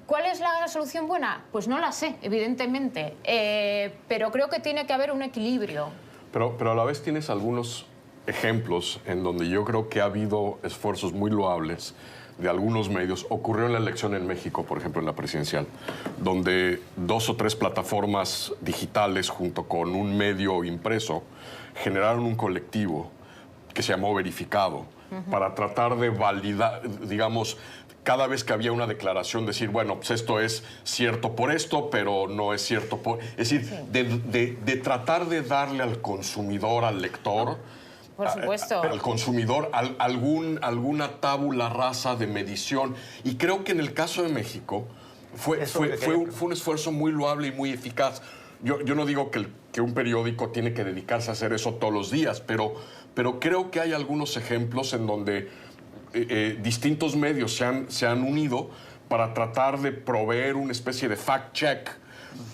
Speaker 4: ¿Cuál es la solución buena? Pues no la sé, evidentemente, pero creo que tiene que haber un equilibrio.
Speaker 6: Pero a la vez tienes algunos ejemplos en donde yo creo que ha habido esfuerzos muy loables de algunos medios. Ocurrió en la elección en México, por ejemplo, en la presidencial, donde 2 o 3 plataformas digitales junto con un medio impreso generaron un colectivo que se llamó Verificado, para tratar de validar, digamos, cada vez que había una declaración, decir, bueno, pues esto es cierto por esto, pero no es cierto por... Es decir, de tratar de darle al consumidor, al lector...
Speaker 4: Por supuesto.
Speaker 6: Al consumidor alguna tábula rasa de medición. Y creo que en el caso de México fue un esfuerzo muy loable y muy eficaz. Yo no digo que un periódico tiene que dedicarse a hacer eso todos los días, pero creo que hay algunos ejemplos en donde distintos medios se han unido para tratar de proveer una especie de fact-check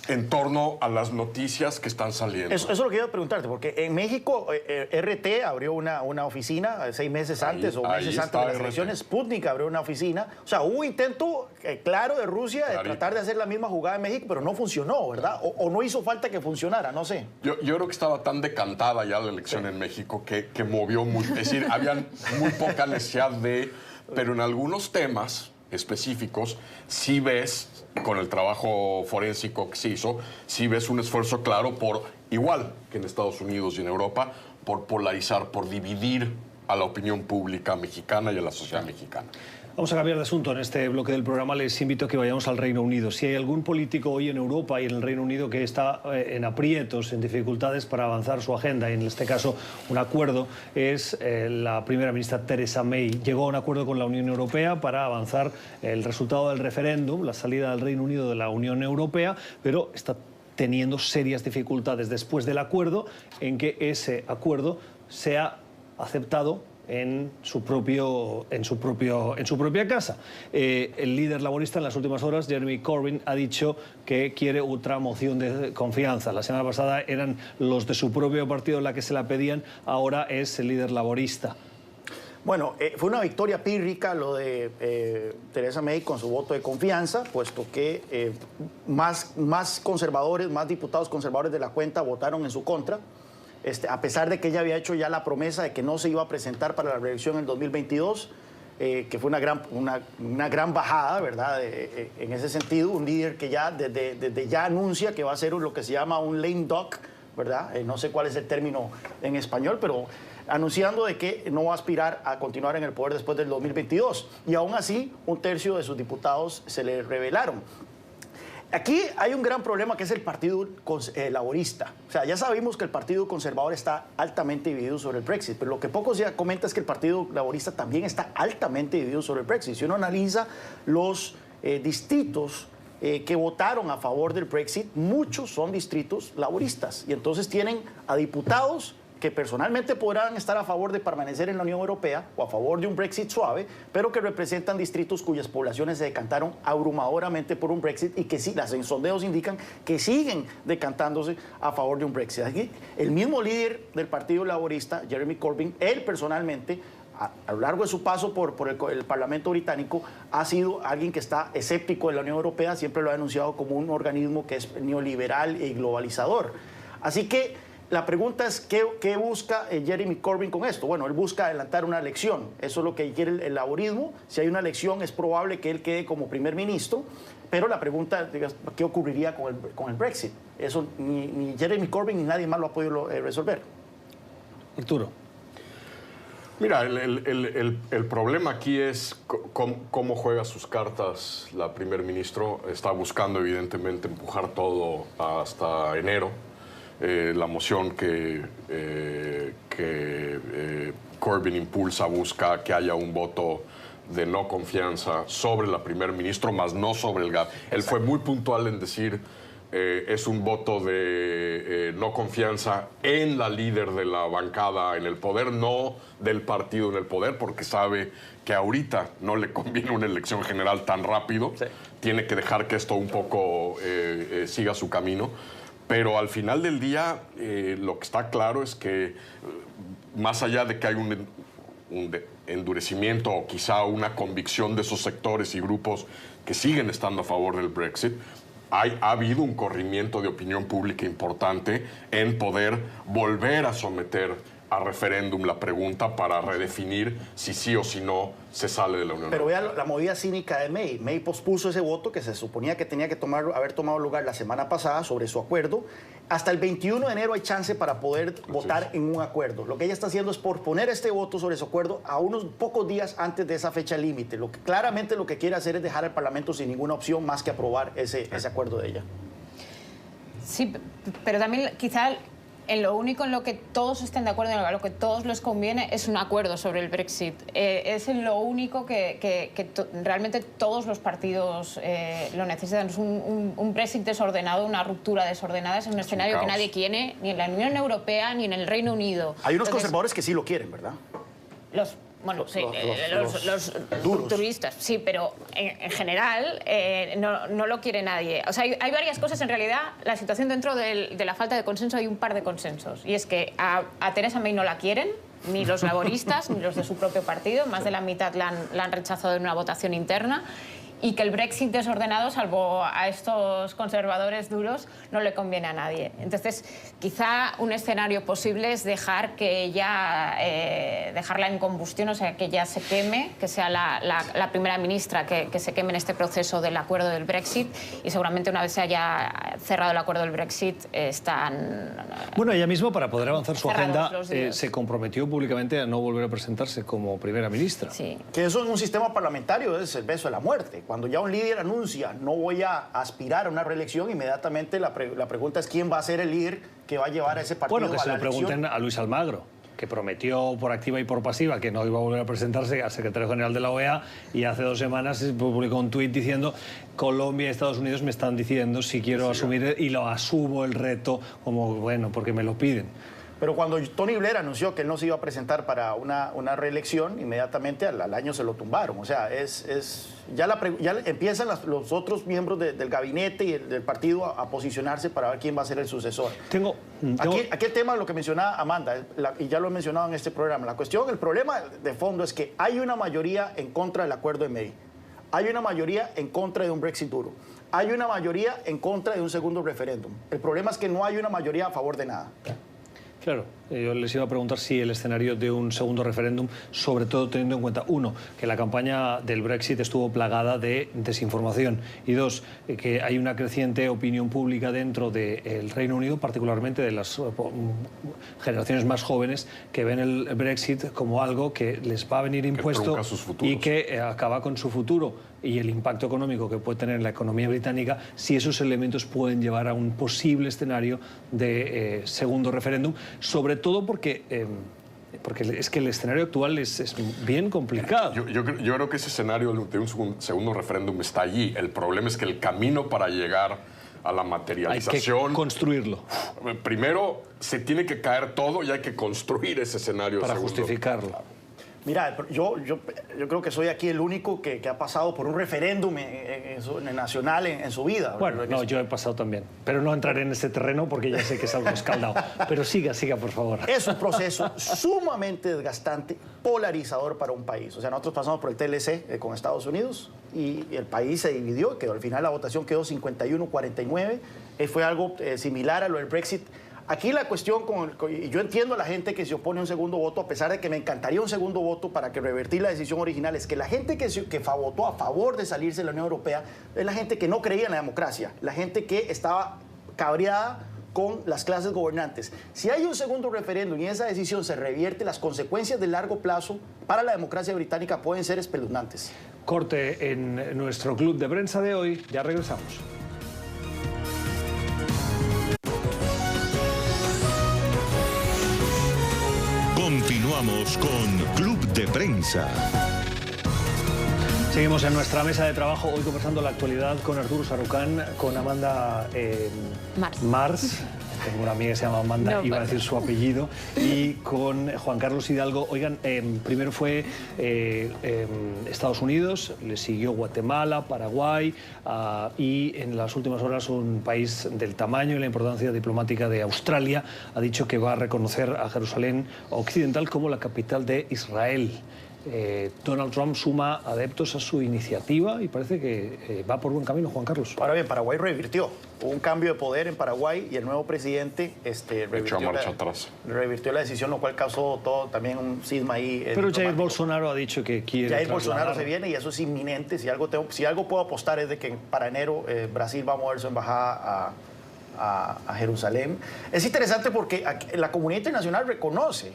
Speaker 6: en torno a las noticias que están saliendo.
Speaker 5: Eso es lo que iba a preguntarte, porque en México RT abrió una oficina 6 meses antes o meses antes de las elecciones. Sputnik abrió una oficina. O sea, hubo intento claro de Rusia de tratar de hacer la misma jugada en México, pero no funcionó, ¿verdad? O no hizo falta que funcionara, no sé.
Speaker 6: Yo creo que estaba tan decantada ya la elección en México que movió mucho. Es decir, había muy poca necesidad de... Pero en algunos temas específicos sí ves, con el trabajo forénsico que se hizo, sí ves un esfuerzo claro por, igual que en Estados Unidos y en Europa, por polarizar, por dividir a la opinión pública mexicana y a la sociedad mexicana.
Speaker 3: Vamos a cambiar de asunto. En este bloque del programa les invito a que vayamos al Reino Unido. Si hay algún político hoy en Europa y en el Reino Unido que está en aprietos, en dificultades para avanzar su agenda, y en este caso un acuerdo, es la primera ministra Theresa May. Llegó a un acuerdo con la Unión Europea para avanzar el resultado del referéndum, la salida del Reino Unido de la Unión Europea, pero está teniendo serias dificultades después del acuerdo en que ese acuerdo sea aceptado en su propia casa. El líder laborista en las últimas horas, Jeremy Corbyn, ha dicho que quiere otra moción de confianza. La semana pasada eran los de su propio partido la que se la pedían, ahora es el líder laborista.
Speaker 5: Bueno, fue una victoria pírrica lo de Theresa May con su voto de confianza, puesto que más conservadores, más diputados conservadores de la cuenta votaron en su contra. A pesar de que ella había hecho ya la promesa de que no se iba a presentar para la reelección en el 2022, que fue una gran bajada, ¿verdad? En ese sentido, un líder que ya desde ya anuncia que va a ser lo que se llama un lame duck, ¿verdad? No sé cuál es el término en español, pero anunciando de que no va a aspirar a continuar en el poder después del 2022. Y aún así, 1/3 de sus diputados se le rebelaron. Aquí hay un gran problema que es el Partido Laborista. O sea, ya sabemos que el Partido Conservador está altamente dividido sobre el Brexit, pero lo que poco se comenta es que el Partido Laborista también está altamente dividido sobre el Brexit. Si uno analiza los distritos que votaron a favor del Brexit, muchos son distritos laboristas. Y entonces tienen a diputados que personalmente podrán estar a favor de permanecer en la Unión Europea o a favor de un Brexit suave, pero que representan distritos cuyas poblaciones se decantaron abrumadoramente por un Brexit y que sí, las sondeos indican que siguen decantándose a favor de un Brexit. Aquí, el mismo líder del Partido Laborista, Jeremy Corbyn, él personalmente, a lo largo de su paso por el Parlamento británico, ha sido alguien que está escéptico de la Unión Europea, siempre lo ha denunciado como un organismo que es neoliberal y globalizador. Así que la pregunta es, ¿qué busca Jeremy Corbyn con esto? Bueno, él busca adelantar una elección. Eso es lo que quiere el laborismo. Si hay una elección, es probable que él quede como primer ministro. Pero la pregunta, ¿qué ocurriría con el Brexit? Eso ni Jeremy Corbyn ni nadie más lo ha podido resolver.
Speaker 3: Arturo.
Speaker 6: Mira, el problema aquí es cómo juega sus cartas la primer ministro. Está buscando, evidentemente, empujar todo hasta enero. La moción que Corbyn impulsa busca que haya un voto de no confianza sobre la primer ministro, más no sobre el GAP. Él fue muy puntual en decir es un voto de no confianza en la líder de la bancada en el poder, no del partido en el poder, porque sabe que ahorita no le conviene una elección general tan rápido. Sí. Tiene que dejar que esto un poco siga su camino. Pero al final del día, lo que está claro es que, más allá de que hay un endurecimiento o quizá una convicción de esos sectores y grupos que siguen estando a favor del Brexit, ha habido un corrimiento de opinión pública importante en poder volver a someter a referéndum la pregunta para redefinir si sí o si no se sale de la Unión Europea.
Speaker 5: Pero vea la movida cínica de May. May pospuso ese voto que se suponía que tenía que haber tomado lugar la semana pasada sobre su acuerdo. Hasta el 21 de enero hay chance para poder votar en un acuerdo. Lo que ella está haciendo es posponer este voto sobre su acuerdo a unos pocos días antes de esa fecha límite. Claramente lo que quiere hacer es dejar al Parlamento sin ninguna opción más que aprobar ese acuerdo de ella.
Speaker 4: Sí, pero también quizá en lo único en lo que todos estén de acuerdo, en lo que todos les conviene, es un acuerdo sobre el Brexit. Es lo único que realmente todos los partidos lo necesitan. Es un Brexit desordenado, una ruptura desordenada. Es un escenario que nadie quiere, ni en la Unión Europea, ni en el Reino Unido.
Speaker 5: Hay unos conservadores que sí lo quieren, ¿verdad?
Speaker 4: Bueno, sí, los
Speaker 5: duros.
Speaker 4: rupturistas, sí, pero en general no lo quiere nadie. O sea, hay varias cosas. En realidad, la situación dentro de la falta de consenso, hay un par de consensos. Y es que a Theresa May no la quieren, ni los laboristas, ni los de su propio partido. Más de la mitad la han rechazado en una votación interna. Y que el Brexit desordenado, salvo a estos conservadores duros, no le conviene a nadie. Entonces, quizá un escenario posible es dejarla en combustión, o sea, que ella se queme, que sea la primera ministra que se queme en este proceso del acuerdo del Brexit, y seguramente una vez se haya cerrado el acuerdo del Brexit están...
Speaker 3: Bueno, ella misma, para poder avanzar su agenda,
Speaker 4: los días.
Speaker 3: se comprometió públicamente a no volver a presentarse como primera ministra.
Speaker 4: Sí.
Speaker 5: Que eso en un sistema parlamentario es el beso de la muerte. Cuando ya un líder anuncia no voy a aspirar a una reelección, inmediatamente la pregunta es quién va a ser el líder que va a llevar a ese partido a la
Speaker 3: Bueno, que se lo
Speaker 5: elección.
Speaker 3: pregunten a Luis Almagro, que prometió por activa y por pasiva que no iba a volver a presentarse al secretario general de la OEA, y hace 2 semanas publicó un tuit diciendo: Colombia y Estados Unidos me están diciendo si quiero asumir, y lo asumo el reto, como bueno, porque me lo piden.
Speaker 5: Pero cuando Tony Blair anunció que él no se iba a presentar para una reelección, inmediatamente al año se lo tumbaron. O sea, ya empiezan los otros miembros del gabinete y del partido a posicionarse para ver quién va a ser el sucesor. Aquí el tema, lo que mencionaba Amanda, y ya lo he mencionado en este programa, el problema de fondo es que hay una mayoría en contra del acuerdo de May. Hay una mayoría en contra de un Brexit duro. Hay una mayoría en contra de un segundo referéndum. El problema es que no hay una mayoría a favor de nada.
Speaker 3: Claro, yo les iba a preguntar si el escenario de un segundo referéndum, sobre todo teniendo en cuenta, 1, que la campaña del Brexit estuvo plagada de desinformación, y 2, que hay una creciente opinión pública dentro del Reino Unido, particularmente de las generaciones más jóvenes, que ven el Brexit como algo que les va a venir impuesto y que acaba con su futuro, y el impacto económico que puede tener en la economía británica si esos elementos pueden llevar a un posible escenario de segundo referéndum, sobre todo porque es que el escenario actual es bien complicado.
Speaker 6: Yo creo que ese escenario de un segundo referéndum está allí. El problema es que el camino para llegar a la materialización...
Speaker 3: Hay que construirlo.
Speaker 6: Primero, se tiene que caer todo y hay que construir ese escenario
Speaker 3: para
Speaker 6: segundo.
Speaker 3: Justificarlo.
Speaker 5: Mira, yo creo que soy aquí el único que ha pasado por un referéndum nacional en su vida.
Speaker 3: Bueno, no, yo he pasado también. Pero no entraré en ese terreno porque ya sé que es algo escaldado. Pero siga, por favor.
Speaker 5: Es un proceso sumamente desgastante, polarizador para un país. O sea, nosotros pasamos por el TLC con Estados Unidos y el país se dividió, al final la votación quedó 51-49. Fue algo similar a lo del Brexit. Aquí la cuestión, y yo entiendo a la gente que se opone a un segundo voto, a pesar de que me encantaría un segundo voto para que revertir la decisión original, es que la gente que votó a favor de salirse de la Unión Europea es la gente que no creía en la democracia, la gente que estaba cabreada con las clases gobernantes. Si hay un segundo referéndum y esa decisión se revierte, las consecuencias de largo plazo para la democracia británica pueden ser espeluznantes.
Speaker 3: Corte en nuestro club de prensa de hoy, ya regresamos.
Speaker 1: Continuamos con Club de Prensa.
Speaker 3: Seguimos en nuestra mesa de trabajo, hoy conversando la actualidad con Arturo Sarucán, con Amanda Mars. Tengo una amiga que se llama Amanda, iba a decir su apellido, y con Juan Carlos Hidalgo. Oigan, primero fue Estados Unidos, le siguió Guatemala, Paraguay, y en las últimas horas un país del tamaño y la importancia diplomática de Australia ha dicho que va a reconocer a Jerusalén Occidental como la capital de Israel. Donald Trump suma adeptos a su iniciativa y parece que va por buen camino, Juan Carlos.
Speaker 5: Ahora bien, Paraguay revirtió. Hubo un cambio de poder en Paraguay y el nuevo presidente revirtió la decisión, lo cual causó todo también un cisma ahí.
Speaker 3: Pero Jair Bolsonaro ha dicho que quiere
Speaker 5: Jair Bolsonaro se viene y eso es inminente. Si algo puedo apostar es de que para enero Brasil va a mover su embajada a Jerusalén. Es interesante porque la comunidad internacional reconoce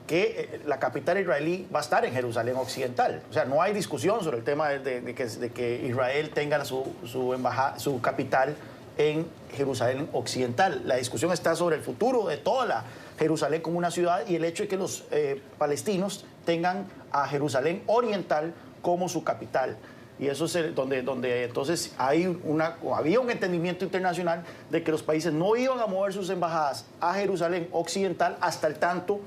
Speaker 5: que la capital israelí va a estar en Jerusalén Occidental. O sea, no hay discusión sobre el tema de que Israel tenga su capital en Jerusalén Occidental. La discusión está sobre el futuro de toda la Jerusalén como una ciudad y el hecho de que los palestinos tengan a Jerusalén Oriental como su capital. Y eso es donde entonces había un entendimiento internacional de que los países no iban a mover sus embajadas a Jerusalén Occidental hasta el tanto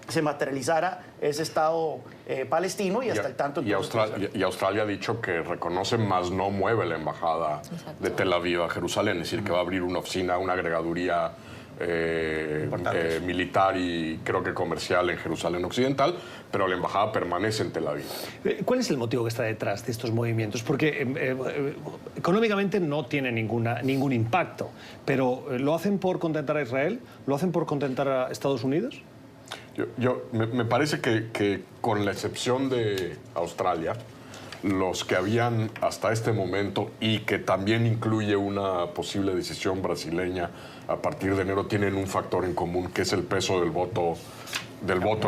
Speaker 5: se materializara ese Estado palestino y hasta el tanto...
Speaker 6: Y Australia ha dicho que reconoce, más no mueve la embajada de Tel Aviv a Jerusalén, es decir, que va a abrir una oficina, una agregaduría militar y creo que comercial en Jerusalén Occidental, pero la embajada permanece en Tel Aviv.
Speaker 3: ¿Cuál es el motivo que está detrás de estos movimientos? Porque económicamente no tiene ningún impacto, pero ¿lo hacen por contentar a Israel? ¿Lo hacen por contentar a Estados Unidos?
Speaker 6: Me parece que con la excepción de Australia, los que habían hasta este momento, y que también incluye una posible decisión brasileña a partir de enero, tienen un factor en común, que es el peso del voto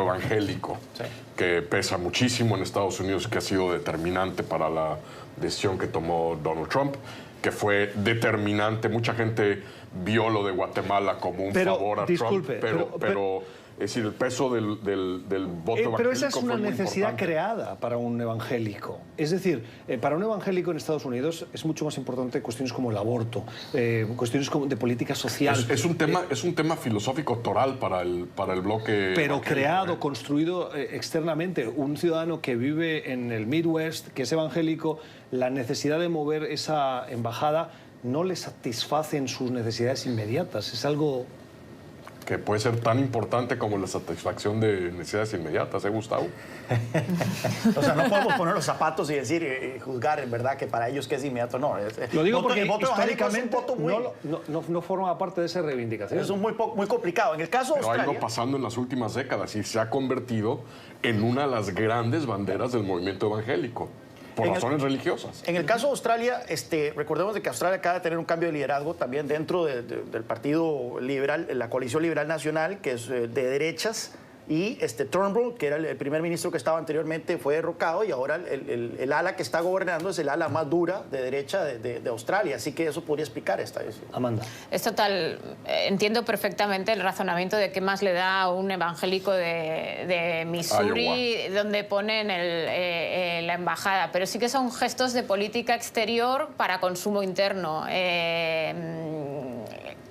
Speaker 6: evangélico, sí, que pesa muchísimo en Estados Unidos, que ha sido determinante para la decisión que tomó Donald Trump, que fue determinante. Mucha gente vio lo de Guatemala como un favor a Trump, pero es decir, el peso del voto evangélico.
Speaker 3: Pero esa es una
Speaker 6: fue
Speaker 3: necesidad
Speaker 6: importante.
Speaker 3: creada para un evangélico. Es decir, para un evangélico en Estados Unidos es mucho más importante cuestiones como el aborto, cuestiones como de política social.
Speaker 6: Es un tema filosófico toral para el bloque.
Speaker 3: Pero creado, construido externamente. Un ciudadano que vive en el Midwest, que es evangélico, la necesidad de mover esa embajada no le satisface en sus necesidades inmediatas. Es algo
Speaker 6: que puede ser tan importante como la satisfacción de necesidades inmediatas, Gustavo?
Speaker 5: O sea, no podemos poner los zapatos y decir, juzgar, en verdad, que para ellos que es inmediato, no.
Speaker 3: Lo digo porque
Speaker 5: el voto
Speaker 3: históricamente
Speaker 5: es un voto
Speaker 3: no forma parte de esa reivindicación.
Speaker 5: Es muy complicado. En el caso de Australia...
Speaker 6: Pero ha ido pasando en las últimas décadas y se ha convertido en una de las grandes banderas del movimiento evangélico. Por razones religiosas.
Speaker 5: En el caso de Australia, recordemos de que Australia acaba de tener un cambio de liderazgo también dentro del Partido Liberal, la Coalición Liberal Nacional, que es de derechas, y Turnbull, que era el primer ministro que estaba anteriormente, fue derrocado, y ahora el ala que está gobernando es el ala más dura de derecha de Australia, así que eso podría explicar esta decisión.
Speaker 3: Amanda.
Speaker 4: Es total, entiendo perfectamente el razonamiento de qué más le da a un evangélico de Missouri, donde ponen la embajada, pero sí que son gestos de política exterior para consumo interno.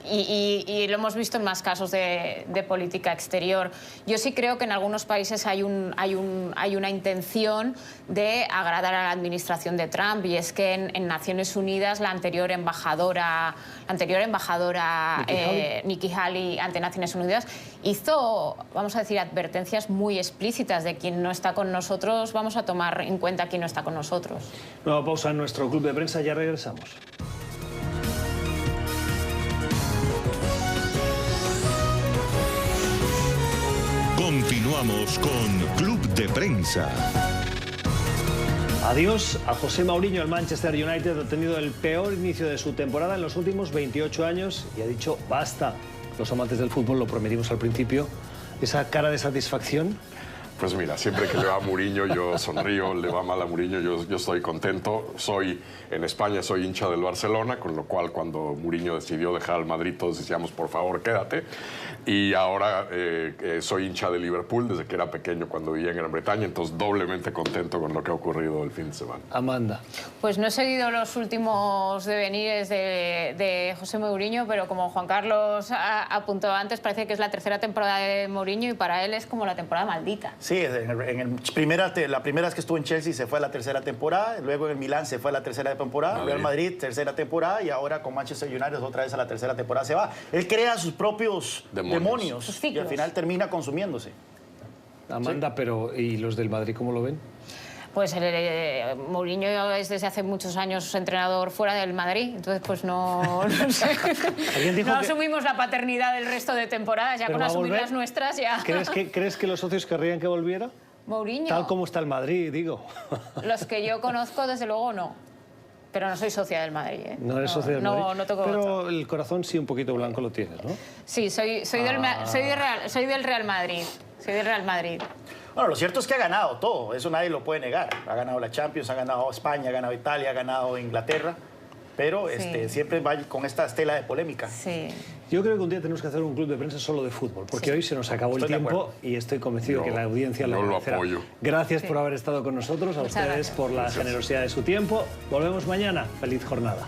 Speaker 4: Y lo hemos visto en más casos de política exterior. Yo sí creo que en algunos países hay una intención de agradar a la administración de Trump, y es que en Naciones Unidas la anterior embajadora Nikki Haley ante Naciones Unidas hizo, vamos a decir, advertencias muy explícitas de quien no está con nosotros, vamos a tomar en cuenta quién no está con nosotros.
Speaker 3: Nueva pausa en nuestro club de prensa, ya regresamos.
Speaker 1: Continuamos con Club de Prensa.
Speaker 3: Adiós a José Mourinho. El Manchester United ha tenido el peor inicio de su temporada en los últimos 28 años y ha dicho basta. Los amantes del fútbol lo prometimos al principio. Esa cara de satisfacción.
Speaker 6: Pues mira, siempre que le va a Mourinho yo sonrío, le va mal a Mourinho yo estoy contento. En España soy hincha del Barcelona, con lo cual cuando Mourinho decidió dejar al Madrid todos decíamos por favor quédate. Y ahora soy hincha de Liverpool desde que era pequeño cuando vivía en Gran Bretaña, entonces doblemente contento con lo que ha ocurrido el fin de semana.
Speaker 3: Amanda.
Speaker 4: Pues no he seguido los últimos devenires de José Mourinho, pero como Juan Carlos apuntó antes, parece que es la tercera temporada de Mourinho y para él es como la temporada maldita.
Speaker 5: Sí, la primera vez que estuvo en Chelsea se fue a la tercera temporada, luego en el Milán se fue a la tercera temporada, Real Madrid tercera temporada, y ahora con Manchester United otra vez a la tercera temporada se va. Él crea sus propios demonios y al final termina consumiéndose.
Speaker 3: Amanda, sí. Pero ¿y los del Madrid cómo lo ven?
Speaker 4: Pues Mourinho es desde hace muchos años entrenador fuera del Madrid, entonces pues no sé. No asumimos la paternidad del resto de temporadas, ya con asumir las nuestras ya.
Speaker 3: ¿Crees que los socios querrían que volviera?
Speaker 4: Mourinho.
Speaker 3: Tal como está el Madrid, digo.
Speaker 4: Los que yo conozco, desde luego, no. Pero no soy socia del Madrid, ¿eh?
Speaker 3: No eres socia del Madrid.
Speaker 4: No toco.
Speaker 3: Pero el corazón sí un poquito blanco lo tienes, ¿no?
Speaker 4: Sí, soy del Real Madrid. Soy del Real Madrid.
Speaker 5: Bueno, lo cierto es que ha ganado todo, eso nadie lo puede negar. Ha ganado la Champions, ha ganado España, ha ganado Italia, ha ganado Inglaterra, pero sí, siempre va con esta estela de polémica.
Speaker 4: Sí.
Speaker 3: Yo creo que un día tenemos que hacer un club de prensa solo de fútbol, porque hoy se nos acabó el tiempo y estoy convencido que la audiencia lo agradecerá. Gracias por haber estado con nosotros, a ustedes por la generosidad de su tiempo. Volvemos mañana. Feliz jornada.